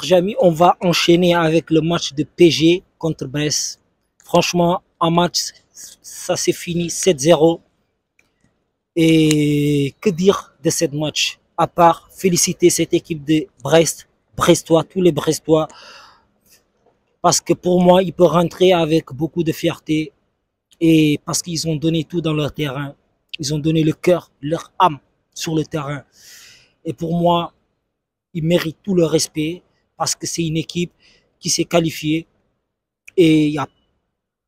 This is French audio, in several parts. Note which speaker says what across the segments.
Speaker 1: Jamy, on va enchaîner avec le match de PG contre Brest. Franchement, un match, ça s'est fini 7-0. Et que dire de ce match? À part féliciter cette équipe de Brest, Brestois, tous les Brestois, parce que pour moi, ils peuvent rentrer avec beaucoup de fierté et parce qu'ils ont donné tout dans leur terrain. Ils ont donné le cœur, leur âme sur le terrain. Et pour moi, ils méritent tout le respect parce que c'est une équipe qui s'est qualifiée et il y a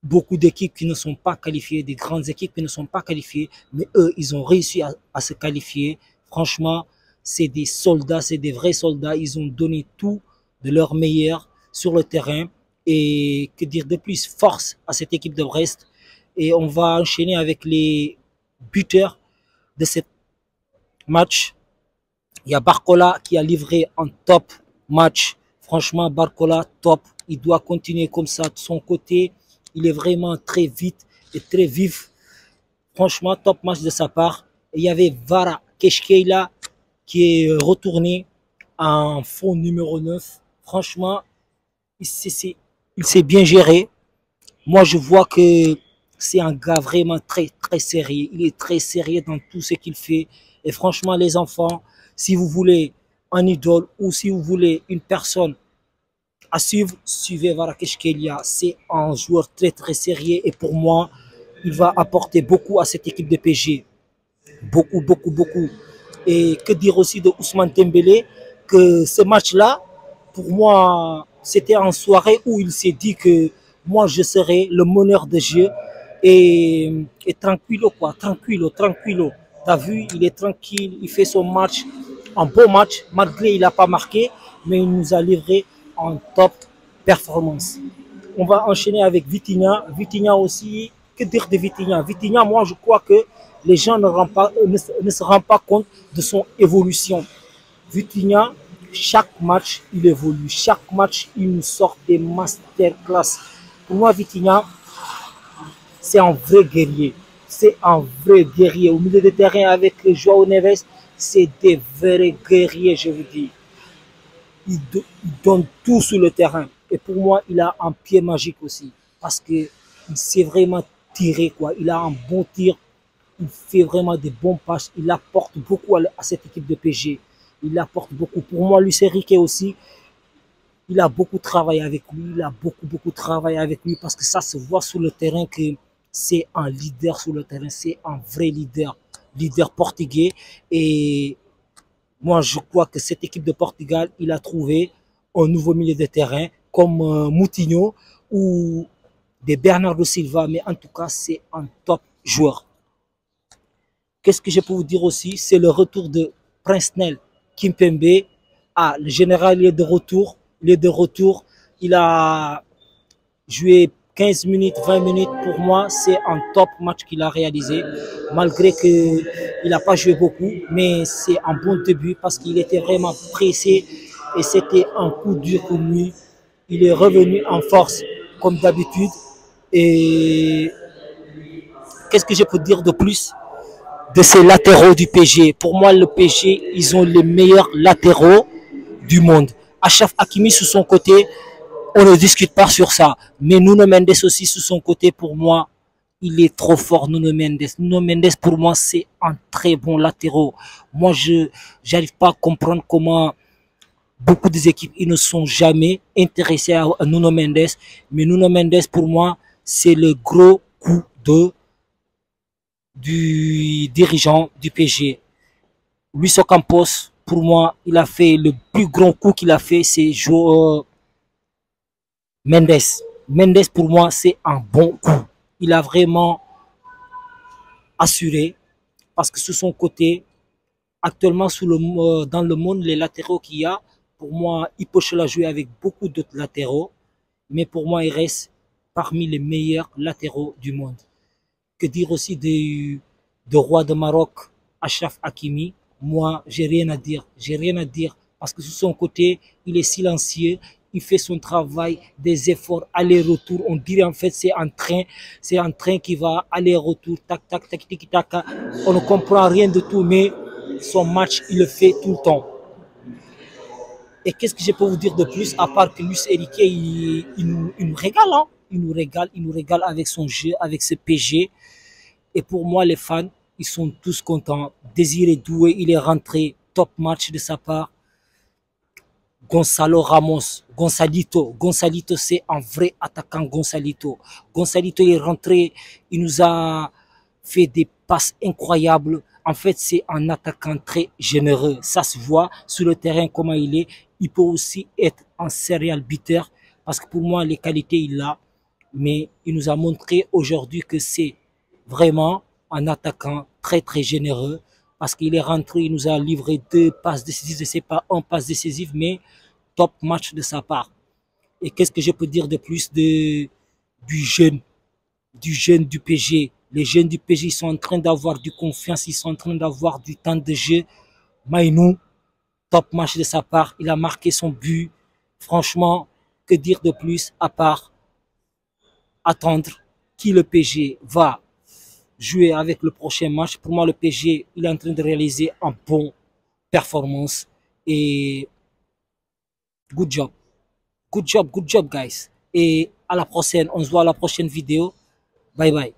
Speaker 1: beaucoup d'équipes qui ne sont pas qualifiées, des grandes équipes qui ne sont pas qualifiées, mais eux, ils ont réussi à se qualifier. Franchement, c'est des soldats, c'est des vrais soldats. Ils ont donné tout de leur meilleur sur le terrain. Et que dire de plus, force à cette équipe de Brest. Et on va enchaîner avec les buteurs de ce match. Il y a Barcola qui a livré un top match. Franchement, Barcola, top. Il doit continuer comme ça de son côté. Il est vraiment très vite et très vif. Franchement, top match de sa part. Et il y avait Vara Keshkeila qui est retourné en fond numéro 9. Franchement, il s'est bien géré. Moi, je vois que c'est un gars vraiment très, très sérieux. Il est très sérieux dans tout ce qu'il fait. Et franchement, les enfants, si vous voulez un idole ou si vous voulez une personne à suivre, suivez Varakesh Kelia. C'est un joueur très, très sérieux. Et pour moi, il va apporter beaucoup à cette équipe de PG. Beaucoup, beaucoup, beaucoup. Et que dire aussi de Ousmane Dembélé, que ce match-là, pour moi, c'était en soirée où il s'est dit que moi, je serai le meneur de jeu et tranquillo, quoi, tranquillo, tranquillo. T'as vu, il est tranquille, il fait son match, un beau match, malgré il n'a pas marqué, mais il nous a livré en top performance. On va enchaîner avec Vitinha. Vitinha aussi, que dire de Vitinha? Vitinha, moi, je crois que les gens ne se rendent pas compte de son évolution. Vitinha, chaque match, il évolue. Chaque match, il nous sort des masterclass. Pour moi, Vitinha, c'est un vrai guerrier. C'est un vrai guerrier. Au milieu de terrain avec Joao Neves, c'est des vrais guerriers, je vous dis. Il donne tout sur le terrain. Et pour moi, il a un pied magique aussi. Parce qu'il sait vraiment tirer, quoi. Il a un bon tir. Il fait vraiment des bons passes. Il apporte beaucoup à cette équipe de PG. Il apporte beaucoup. Pour moi, Luis Enrique aussi, il a beaucoup travaillé avec lui. Il a beaucoup, beaucoup travaillé avec lui parce que ça se voit sur le terrain que c'est un leader sur le terrain. C'est un vrai leader. Leader portugais. Et moi, je crois que cette équipe de Portugal, il a trouvé un nouveau milieu de terrain comme Moutinho ou des Bernardo Silva. Mais en tout cas, c'est un top joueur. Qu'est-ce que je peux vous dire aussi? C'est le retour de Prince Nel Kimpembe. Ah, le général il est de retour. Il est de retour. Il a joué 15 minutes, 20 minutes. Pour moi, c'est un top match qu'il a réalisé. Malgré qu'il n'a pas joué beaucoup. Mais c'est un bon début parce qu'il était vraiment pressé. Et c'était un coup dur pour lui. Il est revenu en force comme d'habitude. Et qu'est-ce que je peux dire de plus de ces latéraux du PG? Pour moi, le PG, ils ont les meilleurs latéraux du monde. Achraf Hakimi, sur son côté, on ne discute pas sur ça. Mais Nuno Mendes aussi, sur son côté, pour moi, il est trop fort, Nuno Mendes. Nuno Mendes, pour moi, c'est un très bon latéraux. Moi, je n'arrive pas à comprendre comment beaucoup des équipes ils ne sont jamais intéressées à Nuno Mendes. Mais Nuno Mendes, pour moi, c'est le gros coup du dirigeant du PG. Luis Ocampos, pour moi, il a fait le plus grand coup qu'il a fait, c'est Joao Mendes. Mendes, pour moi, c'est un bon coup. Il a vraiment assuré parce que sur son côté, actuellement dans le monde, les latéraux qu'il y a, pour moi, il peut la jouer avec beaucoup d'autres latéraux, mais pour moi, il reste parmi les meilleurs latéraux du monde. Que dire aussi du roi de Maroc, Achraf Hakimi? Moi, j'ai rien à dire. J'ai rien à dire parce que sur son côté, il est silencieux. Il fait son travail, des efforts, aller-retour. On dirait en fait c'est un train qui va aller-retour, tac, tac, tac, tac, tac. On ne comprend rien de tout, mais son match, il le fait tout le temps. Et qu'est-ce que je peux vous dire de plus, à part que Luis Enrique, il nous régale, hein. Il nous régale avec son jeu, avec ce PG. Et pour moi, les fans, ils sont tous contents. Désiré Doué, il est rentré, top match de sa part. Gonzalo Ramos, Gonzalito, c'est un vrai attaquant, Gonzalito est rentré, il nous a fait des passes incroyables. En fait, c'est un attaquant très généreux. Ça se voit sur le terrain comment il est. Il peut aussi être un serial beater parce que pour moi, les qualités, il a. Mais il nous a montré aujourd'hui que c'est vraiment un attaquant très, très généreux parce qu'il est rentré, il nous a livré 2 passes décisives, je sais pas, 1 passe décisive, mais top match de sa part. Et qu'est-ce que je peux dire de plus du jeune, du PG. Les jeunes du PG, ils sont en train d'avoir du confiance, ils sont en train d'avoir du temps de jeu. Mainou, top match de sa part, il a marqué son but. Franchement, que dire de plus à part attendre qui le PG va jouer avec le prochain match. Pour moi, le PG, il est en train de réaliser un bon performance. Et good job. Good job, guys. Et à la prochaine. On se voit à la prochaine vidéo. Bye bye.